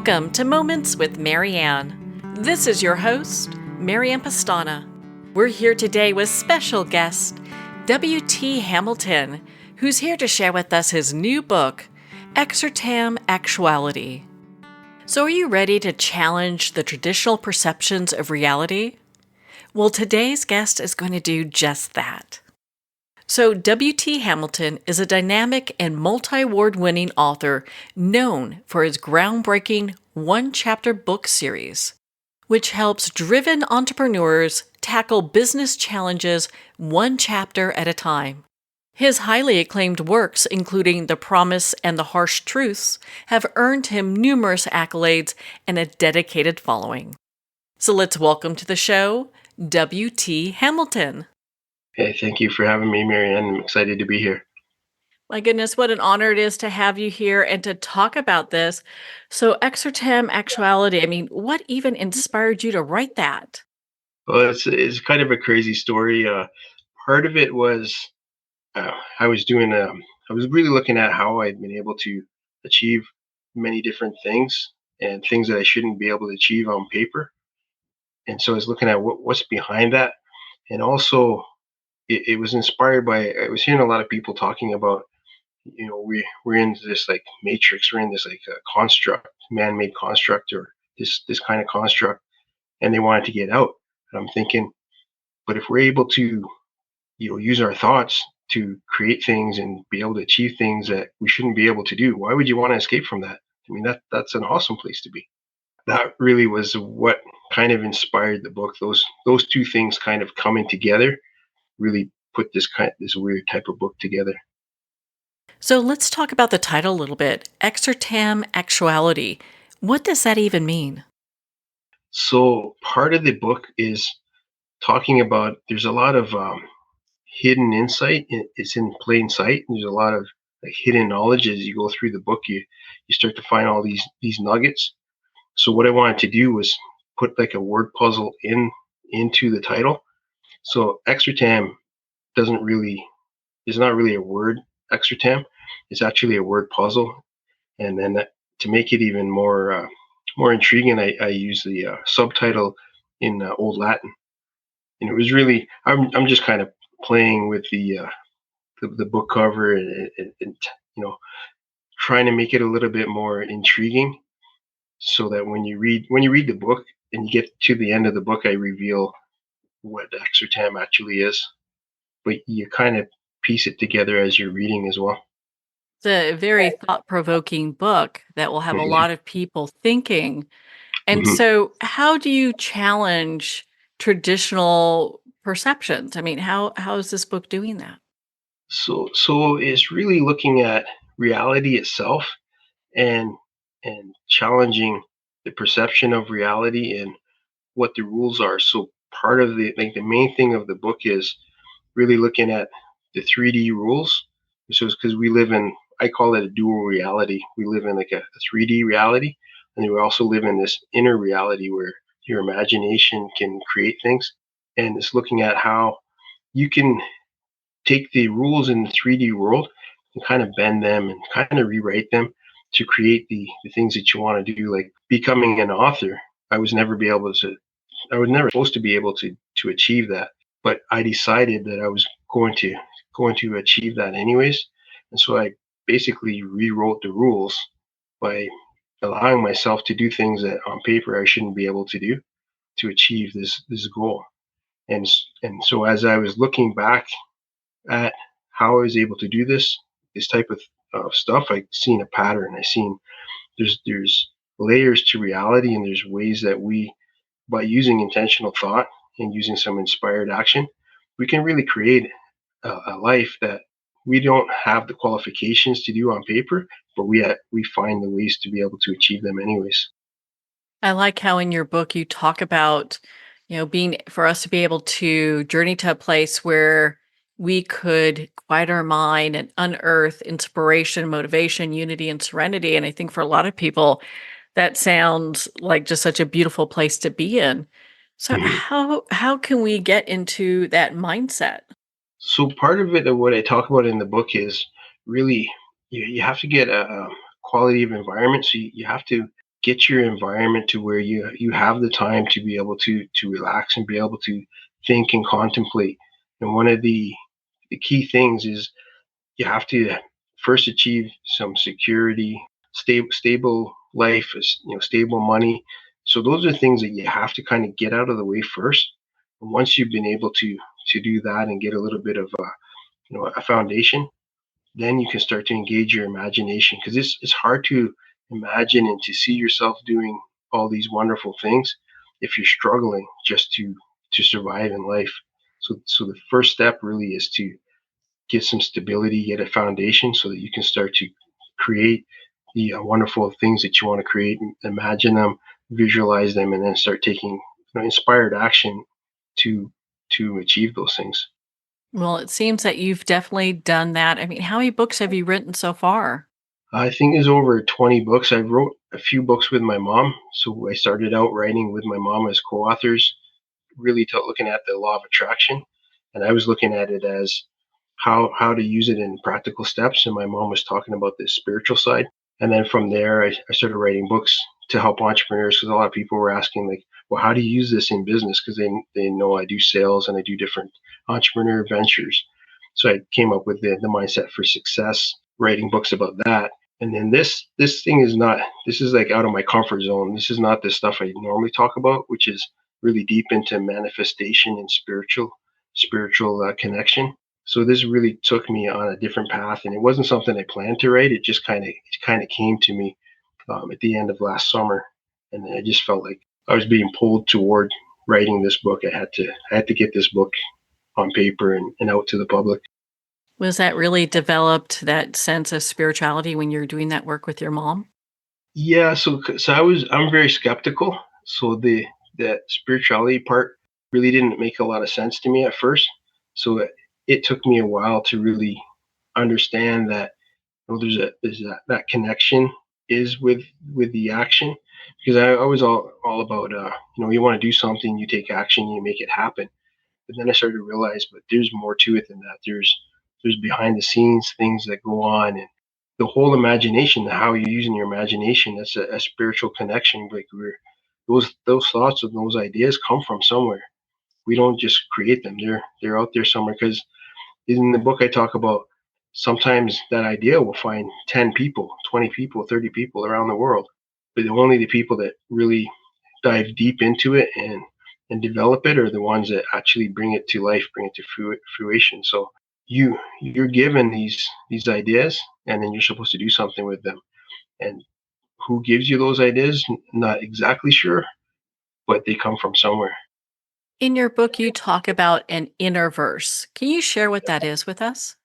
Welcome to Moments with Marianne. This is your host, Marianne Pastana. We're here today with special guest, W.T. Hamilton, who's here to share with us his new book, Xirtam Actuality. So are you ready to challenge the traditional perceptions of reality? Well, today's guest is going to do just that. So, W.T. Hamilton is a dynamic and multi-award winning author known for his groundbreaking one-chapter book series, which helps driven entrepreneurs tackle business challenges one chapter at a time. His highly acclaimed works, including The Promise and The Harsh Truths, have earned him numerous accolades and a dedicated following. So let's welcome to the show, W.T. Hamilton. Hey, thank you for having me, Marianne. I'm excited to be here. My goodness, what an honor it is to have you here and to talk about this. So, Xirtam Actuality, what even inspired you to write that? Well, it's kind of a crazy story. Part of it was I was doing I was really looking at how I'd been able to achieve many different things and things that I shouldn't be able to achieve on paper. And so I was looking at what's behind that. And also it was inspired by I was hearing a lot of people talking about, we're in this like matrix, we're in this like construct, man-made construct, or this kind of construct, and they wanted to get out. And I'm thinking, but if we're able to, use our thoughts to create things and be able to achieve things that we shouldn't be able to do, why would you want to escape from that? I mean, that's an awesome place to be. That really was what kind of inspired the book. Those two things kind of coming together really put this weird type of book together. So, let's talk about the title a little bit, Xirtam Actuality. What does that even mean? So part of the book is talking about there's a lot of hidden insight. It's in plain sight. There's a lot of like hidden knowledge as you go through the book. You start to find all these nuggets. So what I wanted to do was put like a word puzzle into the title. So Exertam doesn't really is not really a word. Exertam, it's actually a word puzzle. And then to make it even more intriguing, I use the subtitle in Old Latin. And it was really I'm just kind of playing with the book cover and trying to make it a little bit more intriguing, so that when you read the book and you get to the end of the book, I reveal what Exertam actually is, but you kind of piece it together as you're reading as well. It's a very thought provoking book that will have a Hmm. lot of people thinking. And Hmm. so, how do you challenge traditional perceptions? How is this book doing that? So it's really looking at reality itself, and challenging the perception of reality and what the rules are. So part of the main thing of the book is really looking at the 3D rules. So it's because we live in, I call it a dual reality. We live in like a 3D reality, and then we also live in this inner reality where your imagination can create things. And it's looking at how you can take the rules in the 3D world and kind of bend them and kind of rewrite them to create the things that you want to do. Like becoming an author, I was never be able to I was never supposed to be able to achieve that, but I decided that I was going to achieve that anyways, and so I basically rewrote the rules by allowing myself to do things that on paper I shouldn't be able to do to achieve this goal. And so as I was looking back at how I was able to do this type of stuff, I seen a pattern. I seen there's layers to reality, and there's ways that we, by using intentional thought and using some inspired action, we can really create a life that we don't have the qualifications to do on paper, but we find the ways to be able to achieve them anyways. I like how in your book you talk about, being for us to be able to journey to a place where we could quiet our mind and unearth inspiration, motivation, unity, and serenity. And I think for a lot of people, that sounds like just such a beautiful place to be in. So Mhm. how can we get into that mindset? So part of it, of what I talk about in the book, is really you have to get a quality of environment. So you have to get your environment to where you have the time to be able to relax and be able to think and contemplate. And one of the key things is you have to first achieve some security, stable life, stable money. So those are things that you have to kind of get out of the way first. And once you've been able to do that and get a little bit of a foundation, then you can start to engage your imagination, because it's hard to imagine and to see yourself doing all these wonderful things if you're struggling just to survive in life. So the first step really is to get some stability, get a foundation so that you can start to create the wonderful things that you want to create, imagine them, visualize them, and then start taking inspired action to to achieve those things. Well, it seems that you've definitely done that. I mean, how many books have you written so far? I think there's over 20 books. I wrote a few books with my mom. So I started out writing with my mom as co-authors, really looking at the law of attraction. And I was looking at it as how to use it in practical steps. And my mom was talking about the spiritual side. And then from there, I started writing books to help entrepreneurs, because a lot of people were asking, like, well, how do you use this in business? Because they know I do sales and I do different entrepreneur ventures. So I came up with the mindset for success, writing books about that. And then this thing is not, this is like out of my comfort zone. This is not the stuff I normally talk about, which is really deep into manifestation and spiritual connection. So this really took me on a different path, and it wasn't something I planned to write. It kind of came to me at the end of last summer, and I just felt like I was being pulled toward writing this book. I had to get this book on paper and out to the public. Was that really developed that sense of spirituality when you're doing that work with your mom? Yeah, so I'm very skeptical. So the spirituality part really didn't make a lot of sense to me at first. So it took me a while to really understand that there's that connection is with the action, because I was all about you want to do something, you take action, you make it happen. But then I started to realize, but there's more to it than that. There's behind the scenes things that go on, and the whole imagination, how you're using your imagination. That's a spiritual connection. Like those thoughts and those ideas come from somewhere. We don't just create them. They're out there somewhere. Because in the book I talk about, sometimes that idea will find 10 people, 20 people, 30 people around the world, but only the people that really dive deep into it and develop it are the ones that actually bring it to life, bring it to fruition. So you're given these ideas, and then you're supposed to do something with them. And who gives you those ideas? Not exactly sure, but they come from somewhere. In your book, you talk about an inner verse. Can you share what that is with us?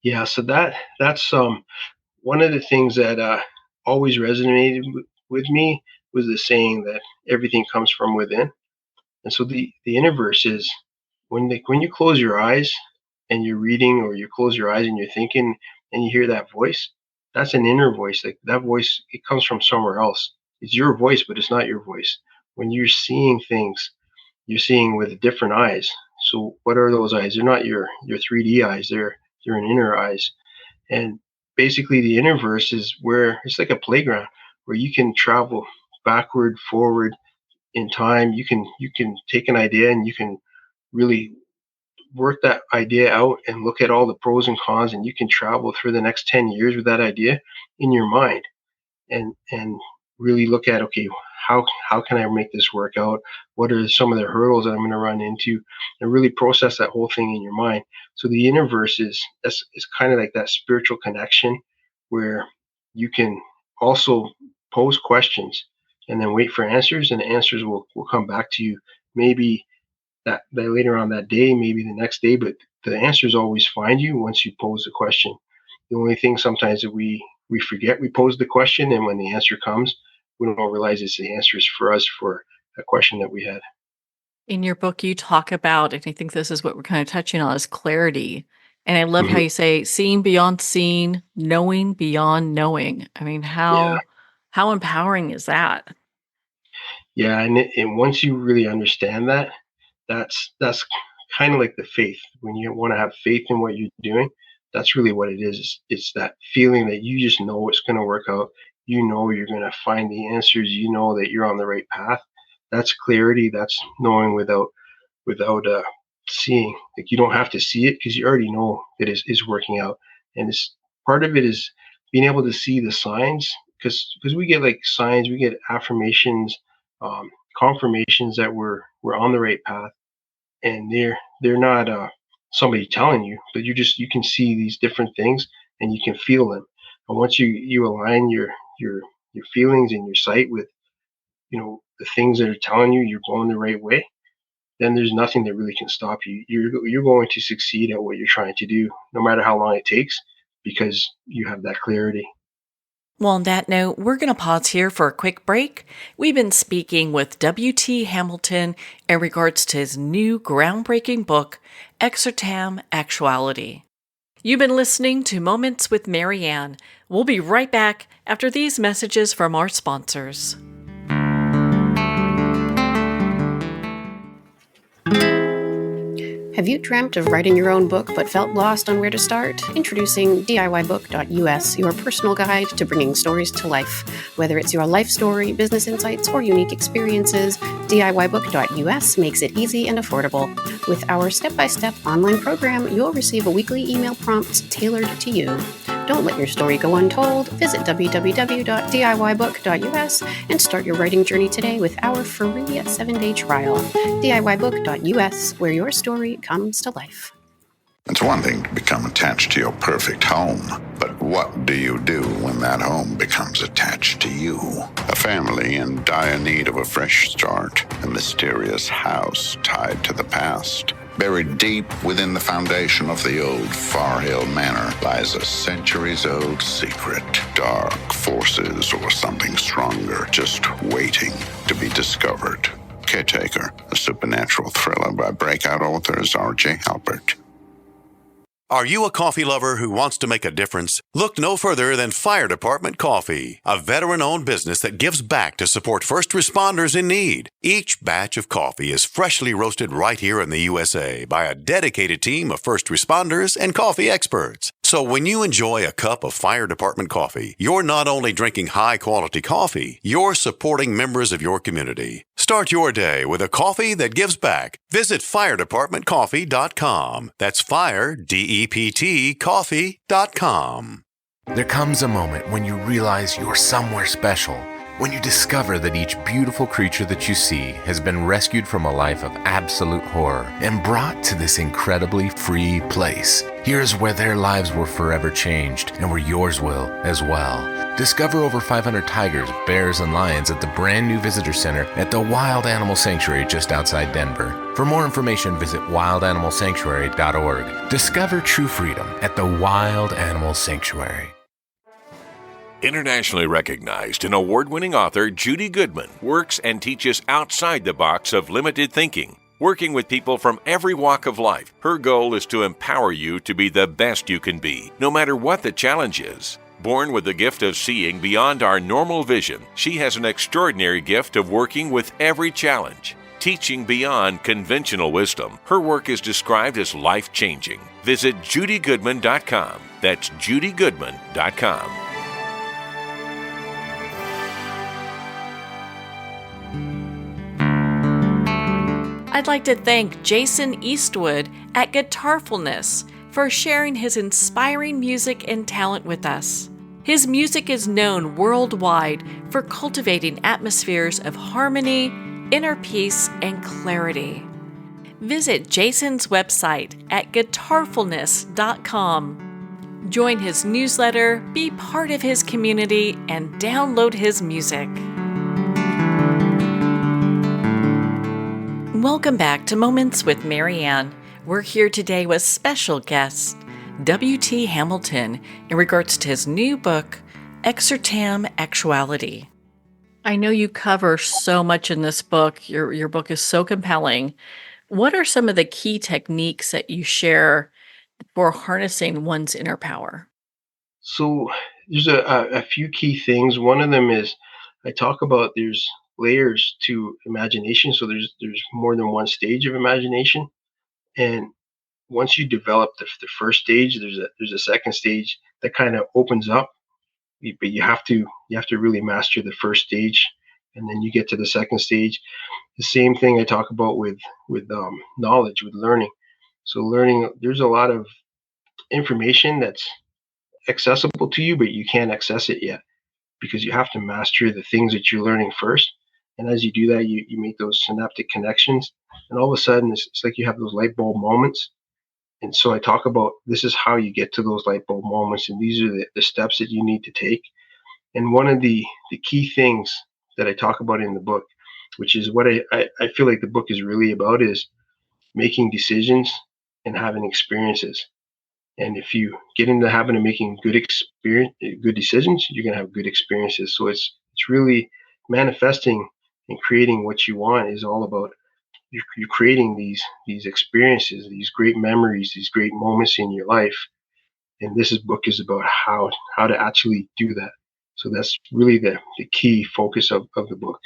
Yeah, so that's one of the things that always resonated with me was the saying that everything comes from within. And so the universe is, when you close your eyes and you're reading, or you close your eyes and you're thinking, and you hear that voice, that's an inner voice. Like that voice, it comes from somewhere else. It's your voice, but it's not your voice. When you're seeing things, you're seeing with different eyes. So what are those eyes? They're not your 3D eyes. They're an inner eyes. And basically, the universe is where it's like a playground where you can travel backward, forward in time. You can take an idea and you can really work that idea out and look at all the pros and cons, and you can travel through the next 10 years with that idea in your mind, and really look at, okay, how can I make this work out? What are some of the hurdles that I'm going to run into? And really process that whole thing in your mind. So the universe is kind of like that spiritual connection where you can also pose questions and then wait for answers, and the answers will come back to you, maybe that later on that day, maybe the next day, but the answers always find you once you pose the question. The only thing sometimes that we forget, we pose the question, and when the answer comes, we don't realize it's the answer is for us for a question that we had. In your book, you talk about, and I think this is what we're kind of touching on, is clarity. And I love how Mhm. you say seeing beyond seeing, knowing beyond knowing. I mean, Yeah, how empowering is that? yeah, and once you really understand that, that's kind of like the faith. When you want to have faith in what you're doing, that's really what it is. It's that feeling that you just know it's going to work out. you know you're going to find the answers, you know that you're on the right path. That's clarity. That's knowing without seeing. Like, you don't have to see it because you already know that is working out. And it's part of it is being able to see the signs, because we get like signs, we get affirmations, confirmations that we're on the right path, and they're not somebody telling you, but you can see these different things and you can feel them. And once you align your your feelings and your sight with, the things that are telling you you're going the right way, then there's nothing that really can stop you. You're going to succeed at what you're trying to do, no matter how long it takes, because you have that clarity. Well, on that note, we're going to pause here for a quick break. We've been speaking with W.T. Hamilton in regards to his new groundbreaking book, Xirtam Actuality. You've been listening to Moments with Marianne. We'll be right back after these messages from our sponsors. Have you dreamt of writing your own book but felt lost on where to start? Introducing DIYbook.us, your personal guide to bringing stories to life. Whether it's your life story, business insights, or unique experiences, DIYbook.us makes it easy and affordable. With our step-by-step online program, you'll receive a weekly email prompt tailored to you. Don't let your story go untold. Visit www.diybook.us and start your writing journey today with our free 7-day trial. DIYbook.us, where your story comes to life. It's one thing to become attached to your perfect home, but what do you do when that home becomes attached to you? A family in dire need of a fresh start, a mysterious house tied to the past. Buried deep within the foundation of the old Far Hill Manor lies a centuries-old secret. Dark forces or something stronger just waiting to be discovered. Caretaker, a supernatural thriller by breakout authors R.J. Halpert. Are you a coffee lover who wants to make a difference? Look no further than Fire Department Coffee, a veteran-owned business that gives back to support first responders in need. Each batch of coffee is freshly roasted right here in the USA by a dedicated team of first responders and coffee experts. So when you enjoy a cup of Fire Department coffee, you're not only drinking high-quality coffee, you're supporting members of your community. Start your day with a coffee that gives back. Visit firedepartmentcoffee.com. That's fire, D-E-P-T, coffee.com. There comes a moment when you realize you're somewhere special. When you discover that each beautiful creature that you see has been rescued from a life of absolute horror and brought to this incredibly free place. Here's where their lives were forever changed and where yours will as well. Discover over 500 tigers, bears, and lions at the brand new visitor center at the Wild Animal Sanctuary just outside Denver. For more information, visit wildanimalsanctuary.org. Discover true freedom at the Wild Animal Sanctuary. Internationally recognized and award-winning author Judy Goodman works and teaches outside the box of limited thinking. Working with people from every walk of life, her goal is to empower you to be the best you can be, no matter what the challenge is. Born with the gift of seeing beyond our normal vision, she has an extraordinary gift of working with every challenge. Teaching beyond conventional wisdom, her work is described as life-changing. Visit judygoodman.com. That's judygoodman.com. I'd like to thank Jason Eastwood at Guitarfulness for sharing his inspiring music and talent with us. His music is known worldwide for cultivating atmospheres of harmony, inner peace, and clarity. Visit Jason's website at guitarfulness.com. Join his newsletter, be part of his community, and download his music. Welcome back to Moments with Marianne. We're here today with special guest W.T. Hamilton in regards to his new book, Xirtam Actuality. I know you cover so much in this book. Your book is so compelling. What are some of the key techniques that you share for harnessing one's inner power? So there's a few key things. One of them is I talk about there's layers to imagination. So there's more than one stage of imagination, and once you develop the first stage, there's a second stage that kind of opens up, but you have to really master the first stage, and then you get to the second stage. The same thing I talk about with knowledge, with learning. So learning, there's a lot of information that's accessible to you, but you can't access it yet because you have to master the things that you're learning first. And as you do that, you make those synaptic connections, and all of a sudden it's like you have those light bulb moments. And so I talk about this is how you get to those light bulb moments, and these are the steps that you need to take. And one of the key things that I talk about in the book, which is what I feel like the book is really about, is making decisions and having experiences. And if you get in the habit of making good decisions, you're gonna have good experiences. So it's really manifesting and creating what you want is all about you're creating these experiences, these great memories, these great moments in your life. And book is about how to actually do that. So that's really the key focus of the book.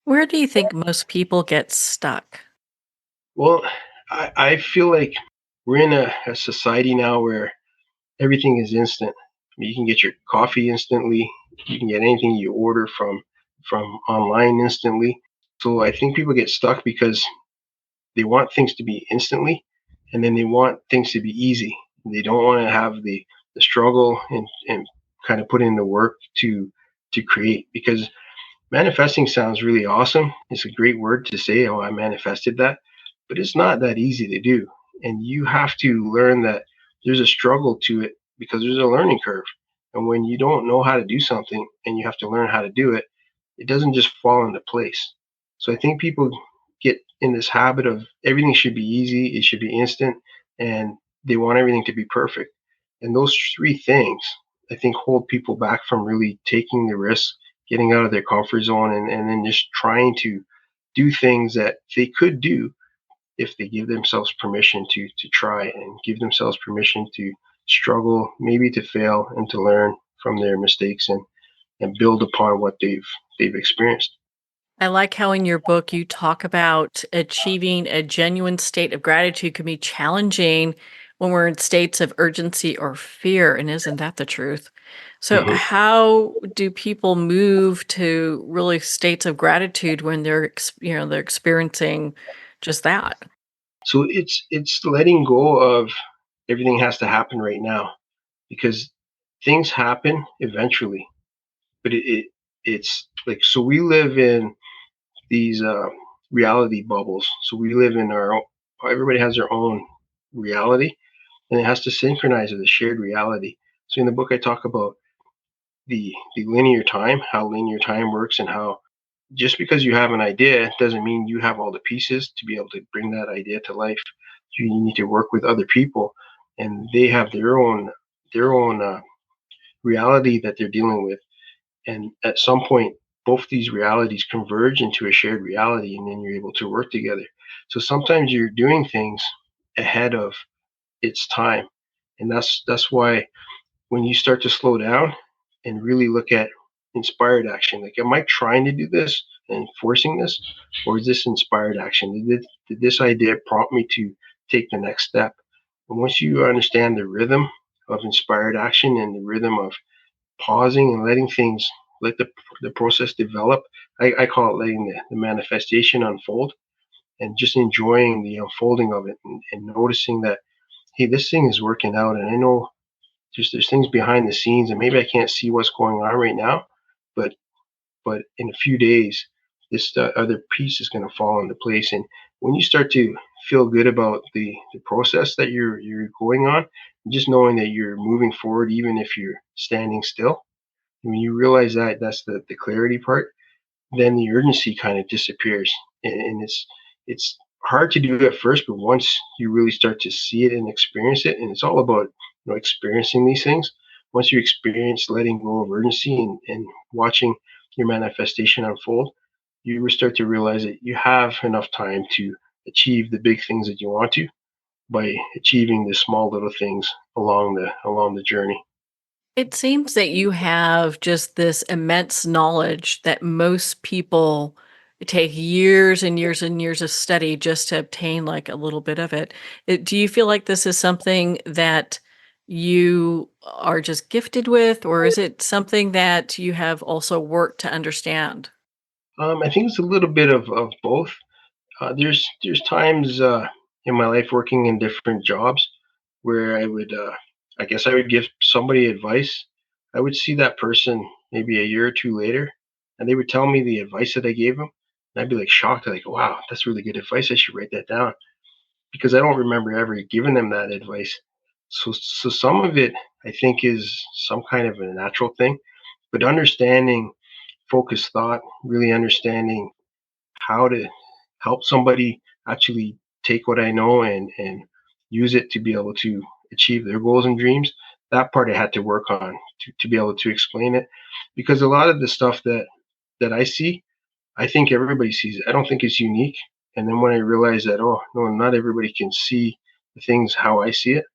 Where do you think most people get stuck? Well, I feel like we're in a society now where everything is instant. I mean, you can get your coffee instantly. You can get anything you order from online instantly. So I think people get stuck because they want things to be instantly, and then they want things to be easy. They don't want to have the struggle and kind of put in the work to create, because manifesting sounds really awesome. It's a great word to say, oh, I manifested that, but it's not that easy to do. And you have to learn that there's a struggle to it because there's a learning curve. And when you don't know how to do something and you have to learn how to do it, it doesn't just fall into place. So I think people get in this habit of everything should be easy, it should be instant, and they want everything to be perfect. And those three things, I think, hold people back from really taking the risk, getting out of their comfort zone, and then just trying to do things that they could do if they give themselves permission to try and give themselves permission to struggle, maybe to fail, and to learn from their mistakes and build upon what they've experienced. I like how in your book you talk about achieving a genuine state of gratitude can be challenging when we're in states of urgency or fear. And isn't that the truth? So, Mhm. how do people move to really states of gratitude when they're experiencing just that? So it's letting go of everything has to happen right now, because things happen eventually. But it's like, so we live in these reality bubbles. So we live in everybody has their own reality, and it has to synchronize with a shared reality. So in the book, I talk about the linear time, how linear time works, and how just because you have an idea doesn't mean you have all the pieces to be able to bring that idea to life. You need to work with other people, and they have their own reality that they're dealing with. And at some point, both these realities converge into a shared reality, and then you're able to work together. So sometimes you're doing things ahead of its time, and that's why when you start to slow down and really look at inspired action, like, am I trying to do this and forcing this, or is this inspired action? Did this idea prompt me to take the next step? And once you understand the rhythm of inspired action and the rhythm of pausing and letting things, let the process develop, I call it letting the manifestation unfold, and just enjoying the unfolding of it, and noticing that, hey, this thing is working out, and I know there's things behind the scenes, and maybe I can't see what's going on right now, but in a few days, this other piece is going to fall into place. And when you start to feel good about the process that you're going on, just knowing that you're moving forward, even if you're standing still, when you realize that that's the clarity part, then the urgency kind of disappears. And it's hard to do at first, but once you really start to see it and experience it, and it's all about, experiencing these things. Once you experience letting go of urgency and watching your manifestation unfold, you will start to realize that you have enough time to achieve the big things that you want to by achieving the small little things along the journey. It seems that you have just this immense knowledge that most people take years and years and years of study just to obtain like a little bit of it. Do you feel like this is something that you are just gifted with, or is it something that you have also worked to understand? I think it's a little bit of both. There's times in my life working in different jobs where I guess I would give somebody advice. I would see that person maybe a year or two later, and they would tell me the advice that I gave them, and I'd be like shocked, like, "Wow, that's really good advice. I should write that down," because I don't remember ever giving them that advice. So some of it I think is some kind of a natural thing, but understanding focused thought, really understanding how to help somebody actually take what I know and use it to be able to achieve their goals and dreams. That part I had to work on to be able to explain it, because a lot of the stuff that I see, I think everybody sees it. I don't think it's unique. And then when I realized that, oh no, not everybody can see the things how I see it.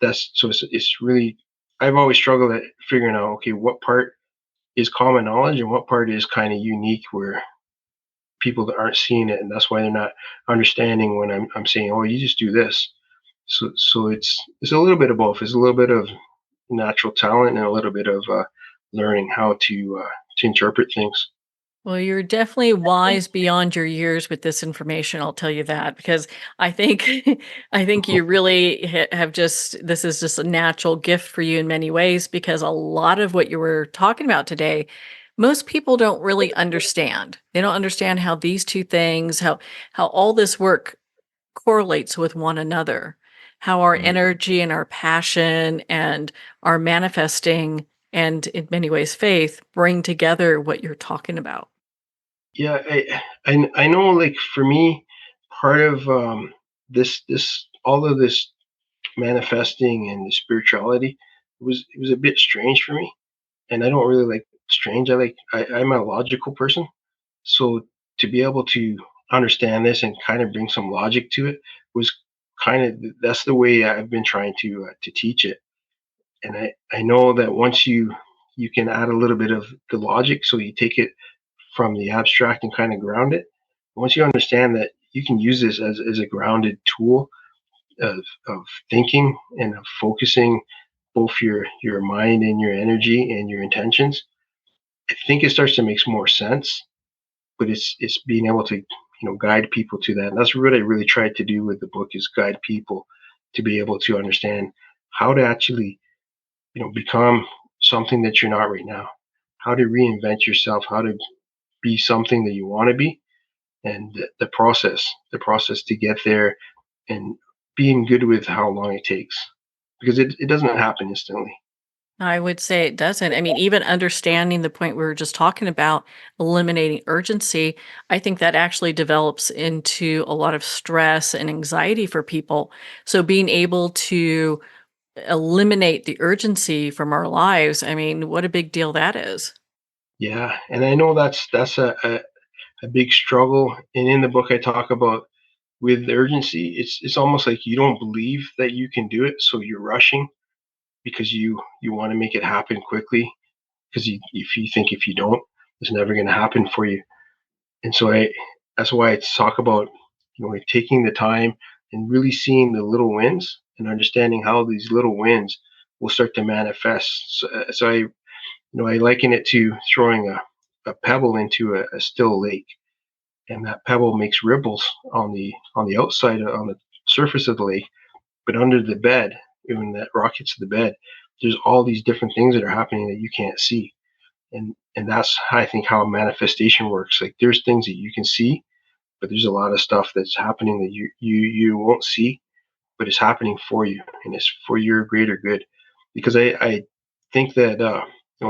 It's really, I've always struggled at figuring out, okay, what part is common knowledge and what part is kind of unique where people that aren't seeing it, and that's why they're not understanding when I'm saying, "Oh, you just do this." So it's a little bit of both. It's a little bit of natural talent and a little bit of learning how to interpret things. Well, you're definitely wise beyond your years with this information, I'll tell you that, because I think I think you really have just this is just a natural gift for you in many ways because a lot of what you were talking about today, most people don't really understand. They don't understand how these two things, how all this work correlates with one another, how our Mhm. energy and our passion and our manifesting and in many ways faith bring together what you're talking about. Yeah, I know. Like for me, part of this all of this manifesting and the spirituality it was a bit strange for me, and I don't really like strange. I'm a logical person. So to be able to understand this and kind of bring some logic to it was kind of that's the way I've been trying to teach it. And I know that once you can add a little bit of the logic, so you take it from the abstract and kind of ground it. Once you understand that you can use this as a grounded tool of thinking and of focusing both your mind and your energy and your intentions, I think it starts to make more sense, but it's being able to guide people to that. And that's what I really tried to do with the book is guide people to be able to understand how to actually become something that you're not right now, how to reinvent yourself, how to be something that you want to be, and the process to get there, and being good with how long it takes, because it doesn't happen instantly. I would say it doesn't. I mean, even understanding the point we were just talking about, eliminating urgency, I think that actually develops into a lot of stress and anxiety for people. So being able to eliminate the urgency from our lives, I mean, what a big deal that is. Yeah, and I know that's a big struggle. And in the book I talk about with urgency, it's almost like you don't believe that you can do it, so you're rushing because you want to make it happen quickly, because if you think if you don't, it's never going to happen for you. And so I that's why I talk about like taking the time and really seeing the little wins and understanding how these little wins will start to manifest. So I liken it to throwing a pebble into a still lake, and that pebble makes ripples on the outside on the surface of the lake, but under the bed, when that rock hits the bed, there's all these different things that are happening that you can't see. And that's how I think how manifestation works. Like there's things that you can see, but there's a lot of stuff that's happening that you won't see, but it's happening for you, and it's for your greater good. Because I think that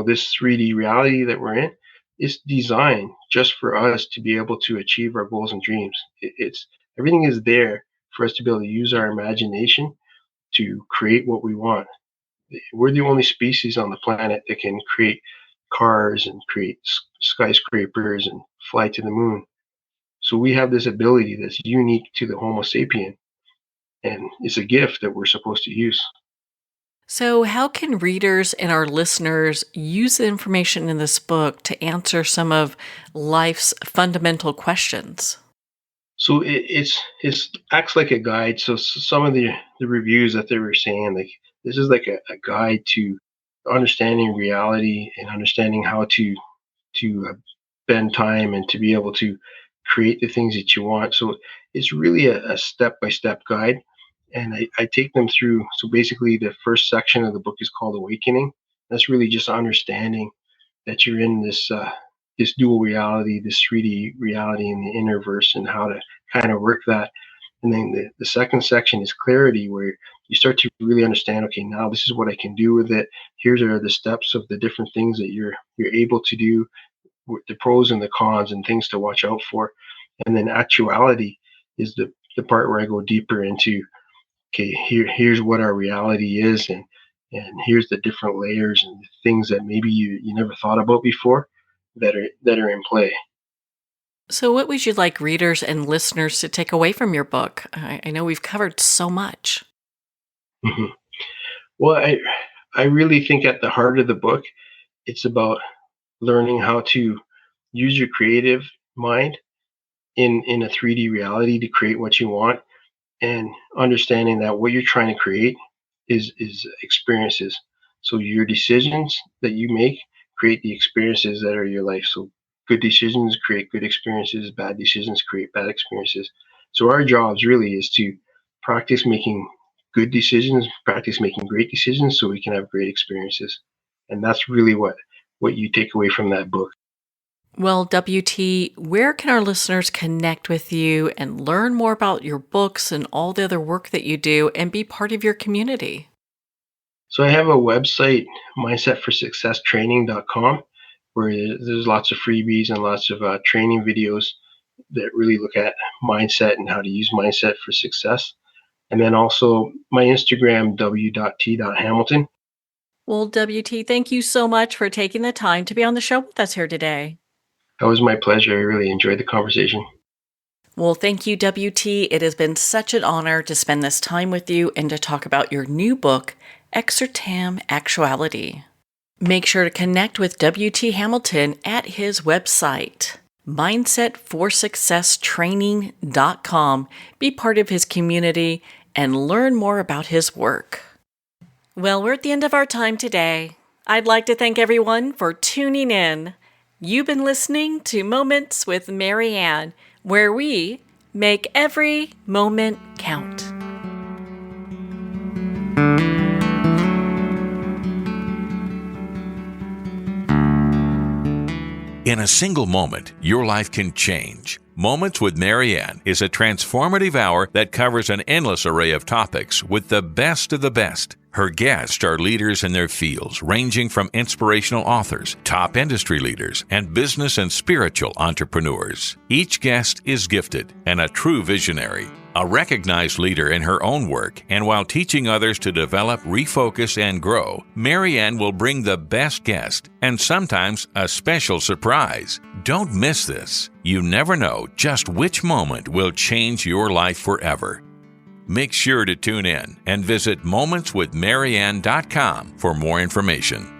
this 3D reality that we're in is designed just for us to be able to achieve our goals and dreams. It's everything is there for us to be able to use our imagination to create what we want. We're the only species on the planet that can create cars and create skyscrapers and fly to the moon. So we have this ability that's unique to the Homo sapien, and it's a gift that we're supposed to use. So, how can readers and our listeners use the information in this book to answer some of life's fundamental questions? So it's acts like a guide. So some of the reviews that they were saying, like, this is like a guide to understanding reality and understanding how to spend time and to be able to create the things that you want. So it's really a step by step guide, and I take them through. So basically, the first section of the book is called Awakening. That's really just understanding that you're in this dual reality, this 3D reality in the inner verse, and how to kind of work that. And then the second section is clarity, where you start to really understand, okay, now this is what I can do with it. Here's are the steps of the different things that you're able to do, the pros and the cons and things to watch out for. And then actuality is the part where I go deeper into, okay, here's what our reality is, and here's the different layers and things that maybe you never thought about before that are in play. So, what would you like readers and listeners to take away from your book? I know we've covered so much. hmm Well, I really think at the heart of the book, it's about learning how to use your creative mind in a 3D reality to create what you want, and understanding that what you're trying to create is experiences. So your decisions that you make create the experiences that are your life. So good decisions create good experiences, bad decisions create bad experiences. So our jobs really is to practice making good decisions, practice making great decisions so we can have great experiences. And that's really what you take away from that book. Well, WT, where can our listeners connect with you and learn more about your books and all the other work that you do and be part of your community? So I have a website, mindsetforsuccesstraining.com, where there's lots of freebies and lots of training videos that really look at mindset and how to use mindset for success. And then also my Instagram, w.t.hamilton. Well, WT, thank you so much for taking the time to be on the show with us here today. That was my pleasure. I really enjoyed the conversation. Well, thank you, WT. It has been such an honor to spend this time with you and to talk about your new book, Xirtam Actuality. Make sure to connect with WT Hamilton at his website, mindsetforsuccesstraining.com. Be part of his community and learn more about his work. Well, we're at the end of our time today. I'd like to thank everyone for tuning in. You've been listening to Moments with Marianne, where we make every moment count. In a single moment, your life can change. Moments with Marianne is a transformative hour that covers an endless array of topics with the best of the best. Her guests are leaders in their fields, ranging from inspirational authors, top industry leaders, and business and spiritual entrepreneurs. Each guest is gifted and a true visionary, a recognized leader in her own work, and while teaching others to develop, refocus, and grow, Marianne will bring the best guest and sometimes a special surprise. Don't miss this. You never know just which moment will change your life forever. Make sure to tune in and visit momentswithmarianne.com for more information.